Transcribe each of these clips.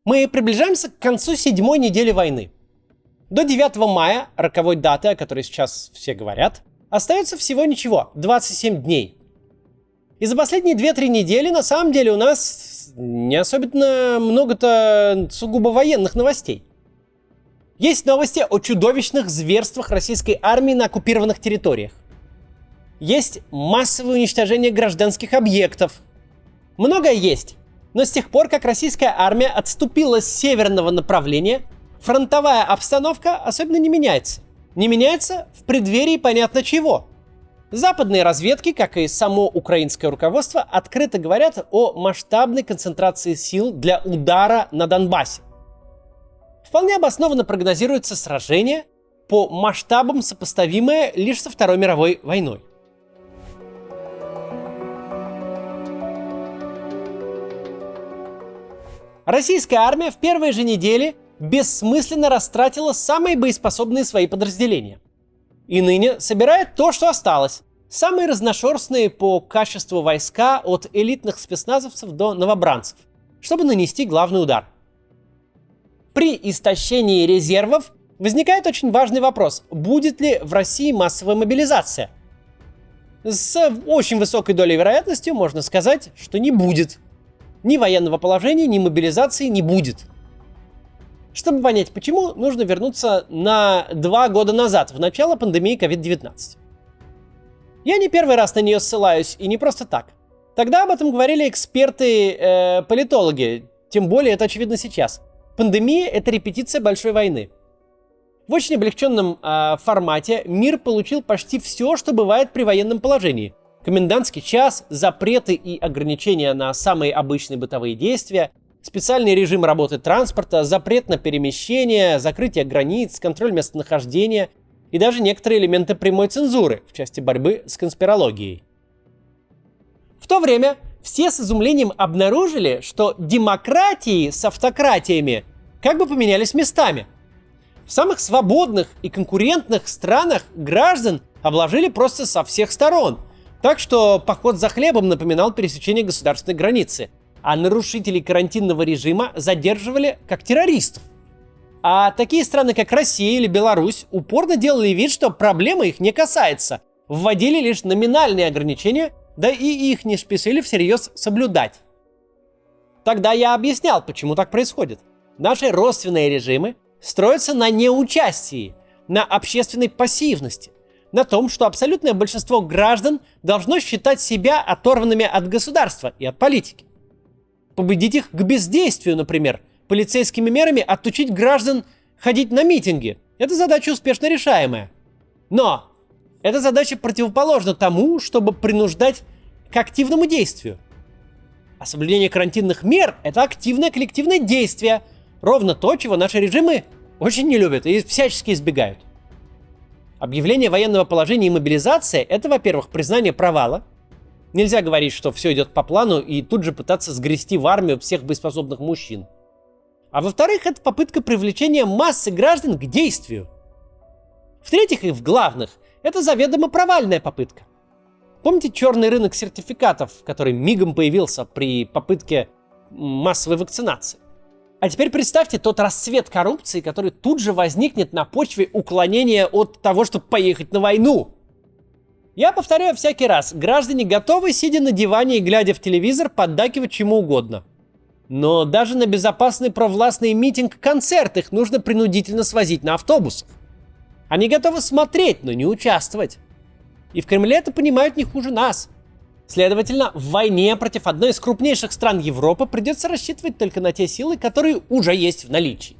Мы приближаемся к концу 7-й недели войны. До 9 мая, роковой даты, о которой сейчас все говорят, остается всего ничего, 27 дней. И за последние 2-3 недели на самом деле у нас не особенно много-то сугубо военных новостей. Есть новости о чудовищных зверствах российской армии на оккупированных территориях. Есть массовое уничтожение гражданских объектов. Многое есть. Но с тех пор, как российская армия отступила с северного направления, фронтовая обстановка особенно не меняется. Не меняется в преддверии понятно чего. Западные разведки, как и само украинское руководство, открыто говорят о масштабной концентрации сил для удара на Донбассе. Вполне обоснованно прогнозируется сражение, по масштабам сопоставимое лишь со Второй мировой войной. Российская армия в первые же недели бессмысленно растратила самые боеспособные свои подразделения. И ныне собирает то, что осталось. Самые разношерстные по качеству войска от элитных спецназовцев до новобранцев, чтобы нанести главный удар. При истощении резервов возникает очень важный вопрос: будет ли в России массовая мобилизация? С очень высокой долей вероятности можно сказать, что не будет. Ни военного положения, ни мобилизации не будет. Чтобы понять почему, нужно вернуться на 2 года назад, в начало пандемии COVID-19. Я не первый раз на нее ссылаюсь, и не просто так. Тогда об этом говорили эксперты-политологи, тем более это очевидно сейчас. Пандемия — это репетиция большой войны. В очень облегченном формате мир получил почти все, что бывает при военном положении. Комендантский час, запреты и ограничения на самые обычные бытовые действия, специальный режим работы транспорта, запрет на перемещение, закрытие границ, контроль местонахождения и даже некоторые элементы прямой цензуры в части борьбы с конспирологией. В то время все с изумлением обнаружили, что демократии с автократиями как бы поменялись местами. В самых свободных и конкурентных странах граждан обложили просто со всех сторон. Так что поход за хлебом напоминал пересечение государственной границы, а нарушителей карантинного режима задерживали как террористов. А такие страны, как Россия или Беларусь, упорно делали вид, что проблема их не касается, вводили лишь номинальные ограничения, да и их не спешили всерьез соблюдать. Тогда я объяснял, почему так происходит. Наши родственные режимы строятся на неучастии, на общественной пассивности, на том, что абсолютное большинство граждан должно считать себя оторванными от государства и от политики. Побудить их к бездействию, например, полицейскими мерами отучить граждан ходить на митинги. Это задача успешно решаемая. Но эта задача противоположна тому, чтобы принуждать к активному действию. А соблюдение карантинных мер – это активное коллективное действие. Ровно то, чего наши режимы очень не любят и всячески избегают. Объявление военного положения и мобилизация – это, во-первых, признание провала. Нельзя говорить, что все идет по плану, и тут же пытаться сгрести в армию всех боеспособных мужчин. А во-вторых, это попытка привлечения массы граждан к действию. В-третьих и в-главных, это заведомо провальная попытка. Помните черный рынок сертификатов, который мигом появился при попытке массовой вакцинации? А теперь представьте тот расцвет коррупции, который тут же возникнет на почве уклонения от того, чтобы поехать на войну. Я повторяю всякий раз, граждане готовы, сидя на диване и глядя в телевизор, поддакивать чему угодно. Но даже на безопасный провластный митинг-концерт их нужно принудительно свозить на автобусах. Они готовы смотреть, но не участвовать. И в Кремле это понимают не хуже нас. Следовательно, в войне против одной из крупнейших стран Европы придется рассчитывать только на те силы, которые уже есть в наличии.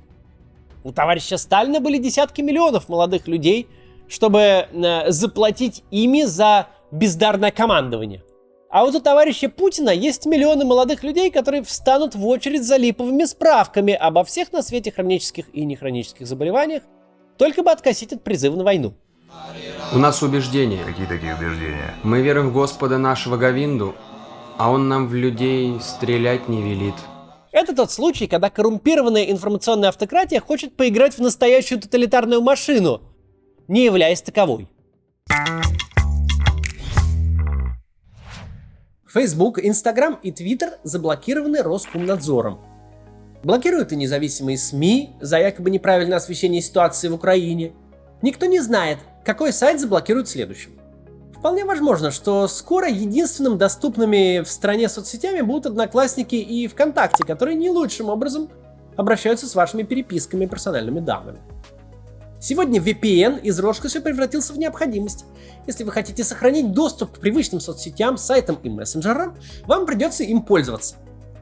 У товарища Сталина были десятки миллионов молодых людей, чтобы заплатить ими за бездарное командование. А вот у товарища Путина есть миллионы молодых людей, которые встанут в очередь за липовыми справками обо всех на свете хронических и нехронических заболеваниях, только бы откосить от призыва на войну. У нас убеждения. Какие такие убеждения? Мы верим в Господа нашего Говинду, а Он нам в людей стрелять не велит. Это тот случай, когда коррумпированная информационная автократия хочет поиграть в настоящую тоталитарную машину, не являясь таковой. Facebook, Instagram и Twitter заблокированы Роскомнадзором. Блокируют и независимые СМИ за якобы неправильное освещение ситуации в Украине. Никто не знает, какой сайт заблокируют следующим. Вполне возможно, что скоро единственным доступными в стране соцсетями будут Одноклассники и ВКонтакте, которые не лучшим образом обращаются с вашими переписками и персональными данными. Сегодня VPN из роскоши превратился в необходимость. Если вы хотите сохранить доступ к привычным соцсетям, сайтам и мессенджерам, вам придется им пользоваться.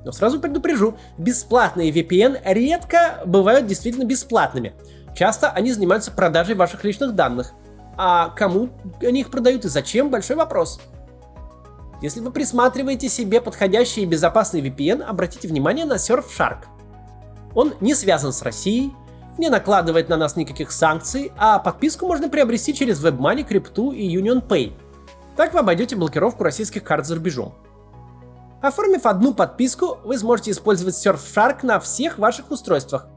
Но сразу предупрежу, бесплатные VPN редко бывают действительно бесплатными. Часто они занимаются продажей ваших личных данных. А кому они их продают и зачем – большой вопрос. Если вы присматриваете себе подходящий и безопасный VPN, обратите внимание на Surfshark. Он не связан с Россией, не накладывает на нас никаких санкций, а подписку можно приобрести через WebMoney, Крипту и UnionPay. Так вы обойдете блокировку российских карт за рубежом. Оформив одну подписку, вы сможете использовать Surfshark на всех ваших устройствах.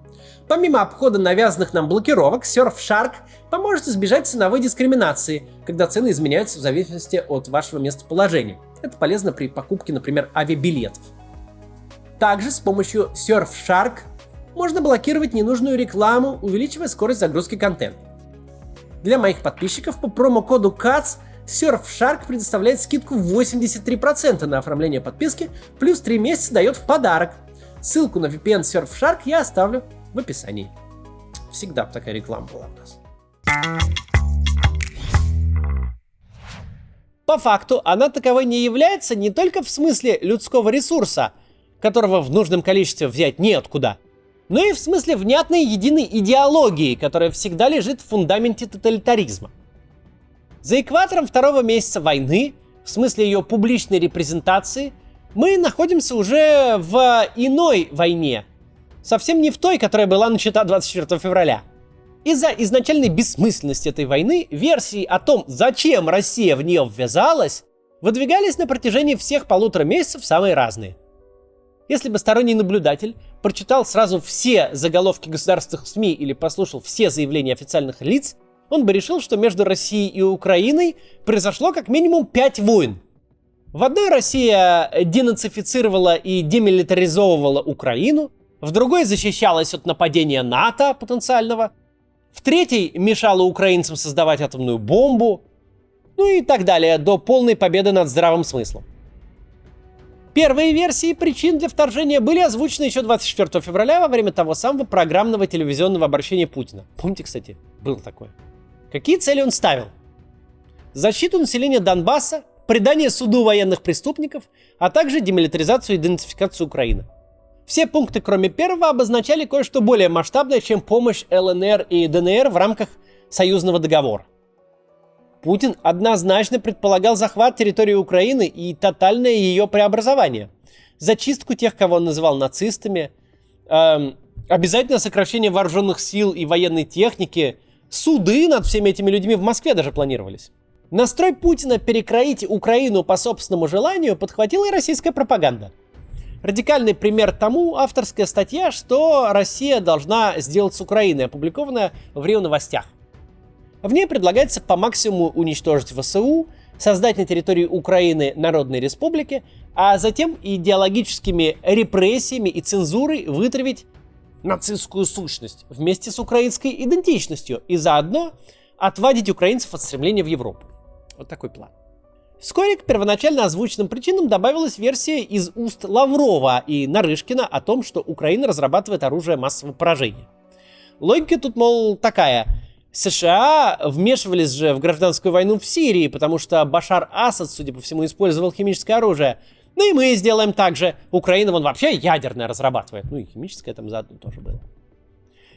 Помимо обхода навязанных нам блокировок, Surfshark поможет избежать ценовой дискриминации, когда цены изменяются в зависимости от вашего местоположения. Это полезно при покупке, например, авиабилетов. Также с помощью Surfshark можно блокировать ненужную рекламу, увеличивая скорость загрузки контента. Для моих подписчиков по промокоду CATS Surfshark предоставляет скидку в 83% на оформление подписки, плюс 3 месяца дает в подарок. Ссылку на VPN Surfshark я оставлю в описании. Всегда такая реклама была у нас. По факту, она таковой не является не только в смысле людского ресурса, которого в нужном количестве взять неоткуда, но и в смысле внятной единой идеологии, которая всегда лежит в фундаменте тоталитаризма. За экватором второго месяца войны, в смысле ее публичной репрезентации, мы находимся уже в иной войне, совсем не в той, которая была начата 24 февраля. Из-за изначальной бессмысленности этой войны версии о том, зачем Россия в нее ввязалась, выдвигались на протяжении всех 1,5 месяцев самые разные. Если бы сторонний наблюдатель прочитал сразу все заголовки государственных СМИ или послушал все заявления официальных лиц, он бы решил, что между Россией и Украиной произошло как минимум 5 войн. В одной Россия денацифицировала и демилитаризовывала Украину, в другой защищалась от нападения НАТО потенциального, в третьей мешала украинцам создавать атомную бомбу, ну и так далее, до полной победы над здравым смыслом. Первые версии причин для вторжения были озвучены еще 24 февраля во время того самого программного телевизионного обращения Путина. Помните, кстати, было такое. Какие цели он ставил? Защиту населения Донбасса, предание суду военных преступников, а также демилитаризацию и денацификацию Украины. Все пункты, кроме первого, обозначали кое-что более масштабное, чем помощь ЛНР и ДНР в рамках союзного договора. Путин однозначно предполагал захват территории Украины и тотальное ее преобразование, зачистку тех, кого он называл нацистами, обязательно сокращение вооруженных сил и военной техники, суды над всеми этими людьми в Москве даже планировались. Настрой Путина перекроить Украину по собственному желанию подхватила и российская пропаганда. Радикальный пример тому авторская статья, что Россия должна сделать с Украиной, опубликованная в РИА Новостях. В ней предлагается по максимуму уничтожить ВСУ, создать на территории Украины народные республики, а затем идеологическими репрессиями и цензурой вытравить нацистскую сущность вместе с украинской идентичностью и заодно отвадить украинцев от стремления в Европу. Вот такой план. Вскоре к первоначально озвученным причинам добавилась версия из уст Лаврова и Нарышкина о том, что Украина разрабатывает оружие массового поражения. Логика тут, мол, такая. США вмешивались же в гражданскую войну в Сирии, потому что Башар Асад, судя по всему, использовал химическое оружие. Ну и мы сделаем так же. Украина вон вообще ядерное разрабатывает. Ну и химическое там заодно тоже было.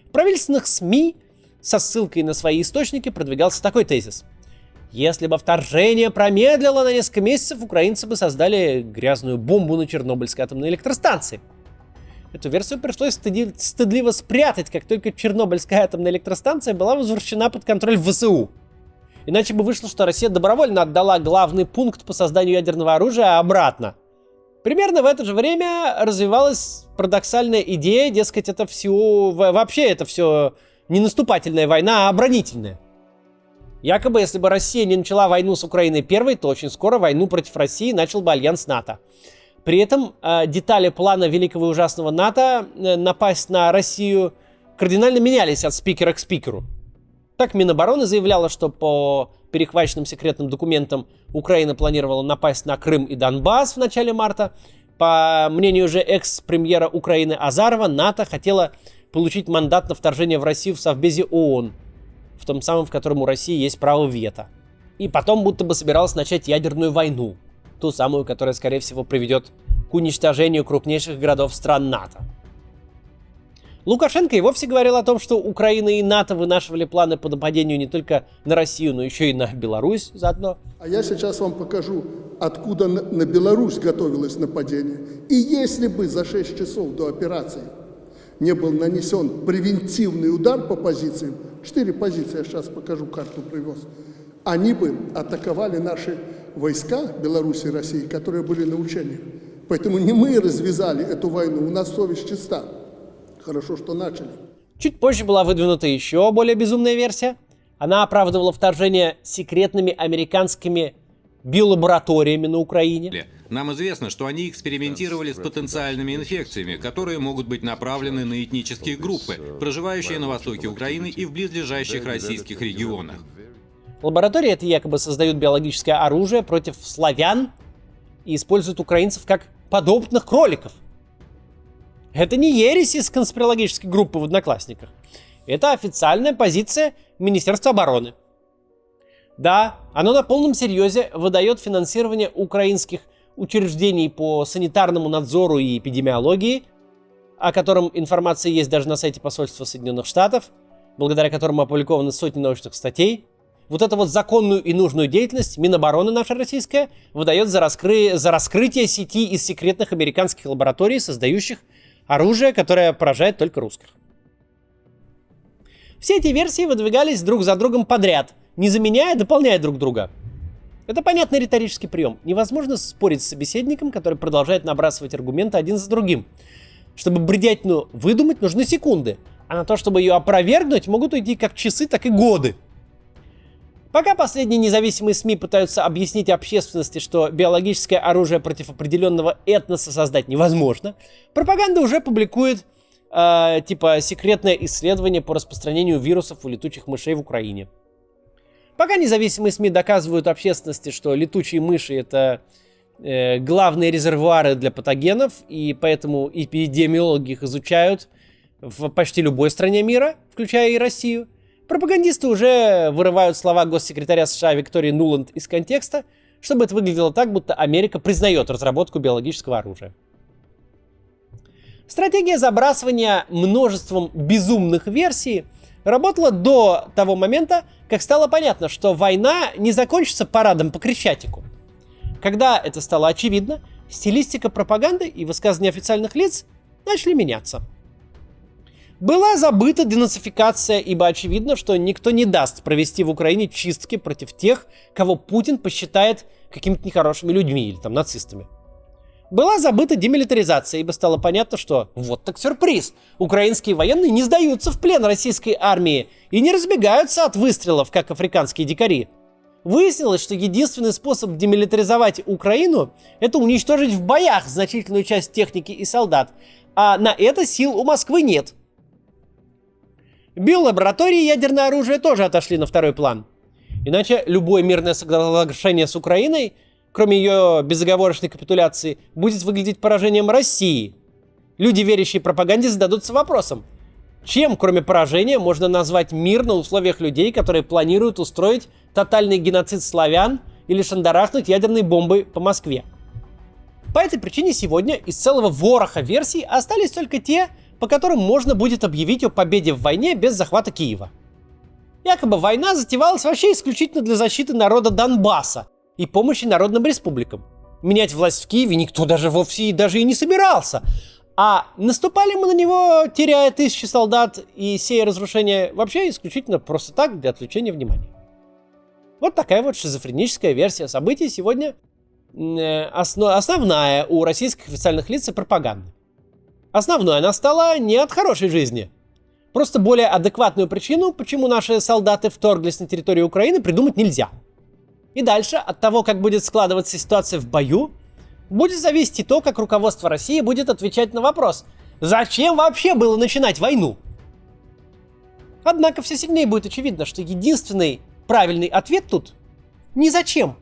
В правительственных СМИ со ссылкой на свои источники продвигался такой тезис. Если бы вторжение промедлило на несколько месяцев, украинцы бы создали грязную бомбу на Чернобыльской атомной электростанции. Эту версию пришлось стыдливо спрятать, как только Чернобыльская атомная электростанция была возвращена под контроль ВСУ. Иначе бы вышло, что Россия добровольно отдала главный пункт по созданию ядерного оружия обратно. Примерно в это же время развивалась парадоксальная идея, дескать, это все вообще это все не наступательная война, а оборонительная. Якобы, если бы Россия не начала войну с Украиной первой, то очень скоро войну против России начал бы альянс НАТО. При этом детали плана великого и ужасного НАТО напасть на Россию кардинально менялись от спикера к спикеру. Так Минобороны заявляла, что по перехваченным секретным документам Украина планировала напасть на Крым и Донбасс в начале марта. По мнению же экс-премьера Украины Азарова, НАТО хотела получить мандат на вторжение в Россию в Совбезе ООН, в том самом, в котором у России есть право вето. И потом будто бы собиралась начать ядерную войну, ту самую, которая, скорее всего, приведет к уничтожению крупнейших городов стран НАТО. Лукашенко и вовсе говорил о том, что Украина и НАТО вынашивали планы по нападению не только на Россию, но еще и на Беларусь заодно. А я сейчас вам покажу, откуда на Беларусь готовилось нападение. И если бы за 6 часов до операции не был нанесен превентивный удар по позициям, 4 позиции, я сейчас покажу, карту привез, они бы атаковали наши войска Беларуси и России, которые были на учениях. Поэтому не мы развязали эту войну, у нас совесть чиста. Хорошо, что начали. Чуть позже была выдвинута еще более безумная версия. Она оправдывала вторжение секретными американскими биолабораториями на Украине. Нам известно, что они экспериментировали с потенциальными инфекциями, которые могут быть направлены на этнические группы, проживающие на востоке Украины и в близлежащих российских регионах. Лаборатории эти якобы создают биологическое оружие против славян и используют украинцев как подопытных кроликов. Это не ересь из конспирологической группы в Одноклассниках. Это официальная позиция Министерства обороны. Да, оно на полном серьезе выдает финансирование украинских учреждений по санитарному надзору и эпидемиологии, о котором информация есть даже на сайте посольства Соединенных Штатов, благодаря которому опубликованы сотни научных статей. Вот эту вот законную и нужную деятельность Минобороны наша российская выдает за раскрытие сети из секретных американских лабораторий, создающих оружие, которое поражает только русских. Все эти версии выдвигались друг за другом подряд, не заменяя, дополняя друг друга. Это понятный риторический прием. Невозможно спорить с собеседником, который продолжает набрасывать аргументы один за другим. Чтобы бредятину выдумать, нужны секунды, а на то, чтобы ее опровергнуть, могут уйти как часы, так и годы. Пока последние независимые СМИ пытаются объяснить общественности, что биологическое оружие против определенного этноса создать невозможно, пропаганда уже публикует секретное исследование по распространению вирусов у летучих мышей в Украине. Пока независимые СМИ доказывают общественности, что летучие мыши — это главные резервуары для патогенов, и поэтому эпидемиологи их изучают в почти любой стране мира, включая и Россию, пропагандисты уже вырывают слова госсекретаря США Виктории Нуланд из контекста, чтобы это выглядело так, будто Америка признает разработку биологического оружия. Стратегия забрасывания множеством безумных версий работала до того момента, как стало понятно, что война не закончится парадом по Крещатику. Когда это стало очевидно, стилистика пропаганды и высказывания официальных лиц начали меняться. Была забыта денацификация, ибо очевидно, что никто не даст провести в Украине чистки против тех, кого Путин посчитает какими-то нехорошими людьми или там нацистами. Была забыта демилитаризация, ибо стало понятно, что вот так сюрприз. Украинские военные не сдаются в плен российской армии и не разбегаются от выстрелов, как африканские дикари. Выяснилось, что единственный способ демилитаризовать Украину — это уничтожить в боях значительную часть техники и солдат, а на это сил у Москвы нет. Биолаборатории и ядерное оружие тоже отошли на второй план. Иначе любое мирное соглашение с Украиной, кроме ее безоговорочной капитуляции, будет выглядеть поражением России. Люди, верящие пропаганде, зададутся вопросом: чем, кроме поражения, можно назвать мир на условиях людей, которые планируют устроить тотальный геноцид славян или шандарахнуть ядерной бомбой по Москве? По этой причине сегодня из целого вороха версий остались только те, по которым можно будет объявить о победе в войне без захвата Киева. Якобы война затевалась вообще исключительно для защиты народа Донбасса и помощи народным республикам. Менять власть в Киеве никто даже вовсе даже и не собирался. А наступали мы на него, теряя тысячи солдат и сея разрушения, вообще исключительно просто так, для отвлечения внимания. Вот такая вот шизофреническая версия событий сегодня основная у российских официальных лиц и пропаганды. Основной она стала не от хорошей жизни. Просто более адекватную причину, почему наши солдаты вторглись на территорию Украины, придумать нельзя. И дальше от того, как будет складываться ситуация в бою, будет зависеть и то, как руководство России будет отвечать на вопрос, зачем вообще было начинать войну? Однако все сильнее будет очевидно, что единственный правильный ответ тут – ни зачем.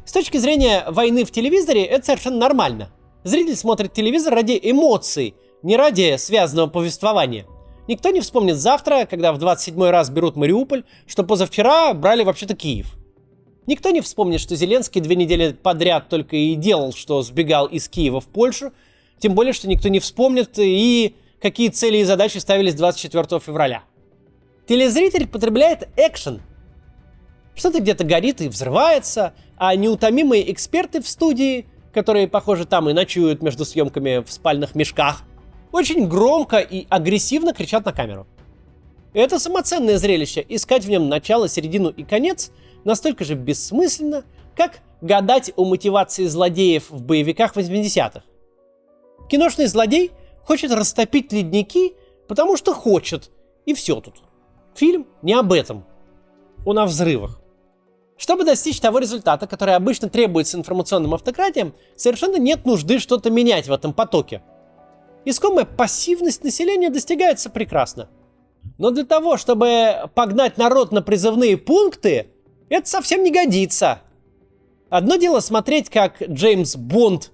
С точки зрения войны в телевизоре это совершенно нормально. Зритель смотрит телевизор ради эмоций, не ради связанного повествования. Никто не вспомнит завтра, когда в 27-й раз берут Мариуполь, что позавчера брали вообще-то Киев. Никто не вспомнит, что Зеленский 2 недели подряд только и делал, что сбегал из Киева в Польшу. Тем более, что никто не вспомнит и какие цели и задачи ставились 24 февраля. Телезритель потребляет экшен. Что-то где-то горит и взрывается, а неутомимые эксперты в студии, которые, похоже, там и ночуют между съемками в спальных мешках, очень громко и агрессивно кричат на камеру. Это самоценное зрелище, искать в нем начало, середину и конец настолько же бессмысленно, как гадать о мотивации злодеев в боевиках 80-х. Киношный злодей хочет растопить ледники, потому что хочет, и все тут. Фильм не об этом, он о взрывах. Чтобы достичь того результата, который обычно требуется информационным автократиям, совершенно нет нужды что-то менять в этом потоке. Искомая пассивность населения достигается прекрасно. Но для того, чтобы погнать народ на призывные пункты, это совсем не годится. Одно дело смотреть, как Джеймс Бонд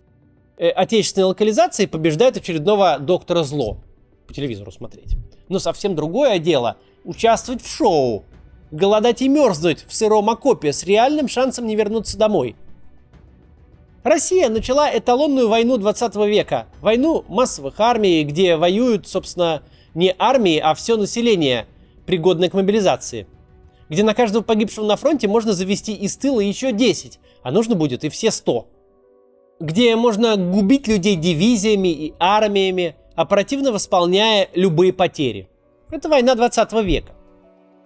отечественной локализации побеждает очередного доктора зло. По телевизору смотреть. Но совсем другое дело участвовать в шоу. Голодать и мерзнуть в сыром окопе с реальным шансом не вернуться домой. Россия начала эталонную войну 20 века. Войну массовых армий, где воюют, собственно, не армии, а все население, пригодное к мобилизации. Где на каждого погибшего на фронте можно завести из тыла еще 10, а нужно будет и все 100. Где можно губить людей дивизиями и армиями, оперативно восполняя любые потери. Это война 20 века.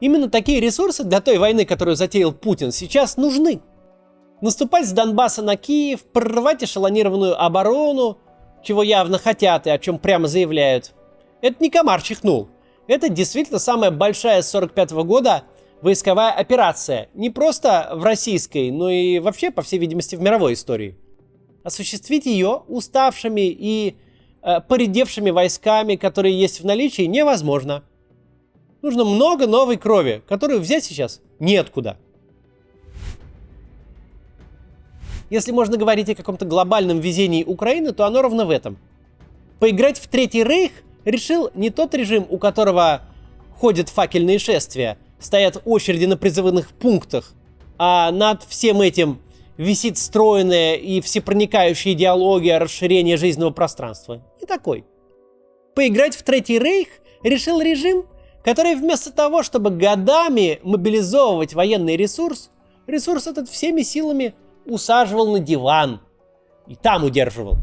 Именно такие ресурсы для той войны, которую затеял Путин, сейчас нужны. Наступать с Донбасса на Киев, прорывать эшелонированную оборону, чего явно хотят и о чем прямо заявляют. Это не комар чихнул. Это действительно самая большая с 1945 года войсковая операция. Не просто в российской, но и вообще, по всей видимости, в мировой истории. Осуществить ее уставшими и поредевшими войсками, которые есть в наличии, невозможно. Нужно много новой крови, которую взять сейчас неоткуда. Если можно говорить о каком-то глобальном везении Украины, то оно ровно в этом. Поиграть в Третий Рейх решил не тот режим, у которого ходят факельные шествия, стоят очереди на призывных пунктах, а над всем этим висит стройная и всепроникающая идеология расширения жизненного пространства. Не такой. Поиграть в Третий Рейх решил режим, который вместо того, чтобы годами мобилизовывать военный ресурс этот всеми силами усаживал на диван и там удерживал.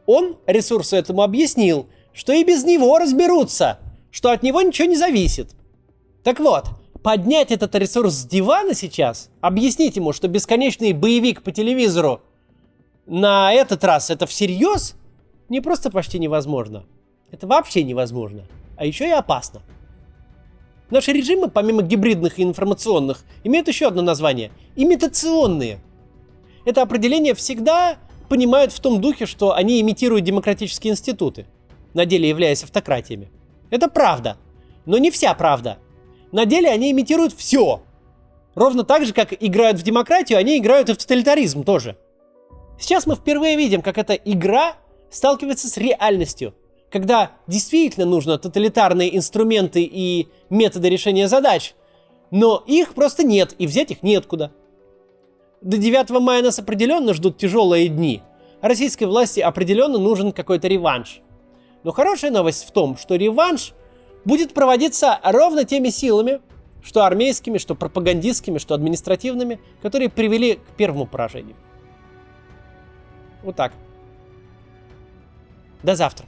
Он ресурсу этому объяснил, что и без него разберутся, что от него ничего не зависит. Так вот, поднять этот ресурс с дивана сейчас, объяснить ему, что бесконечный боевик по телевизору на этот раз это всерьез, не просто почти невозможно. Это вообще невозможно. А еще и опасно. Наши режимы, помимо гибридных и информационных, имеют еще одно название – имитационные. Это определение всегда понимают в том духе, что они имитируют демократические институты, на деле являясь автократиями. Это правда, но не вся правда. На деле они имитируют все. Ровно так же, как играют в демократию, они играют и в тоталитаризм тоже. Сейчас мы впервые видим, как эта игра сталкивается с реальностью. Когда действительно нужны тоталитарные инструменты и методы решения задач, но их просто нет, и взять их неоткуда. До 9 мая нас определенно ждут тяжелые дни. Российской власти определенно нужен какой-то реванш. Но хорошая новость в том, что реванш будет проводиться ровно теми силами, что армейскими, что пропагандистскими, что административными, которые привели к первому поражению. Вот так. До завтра.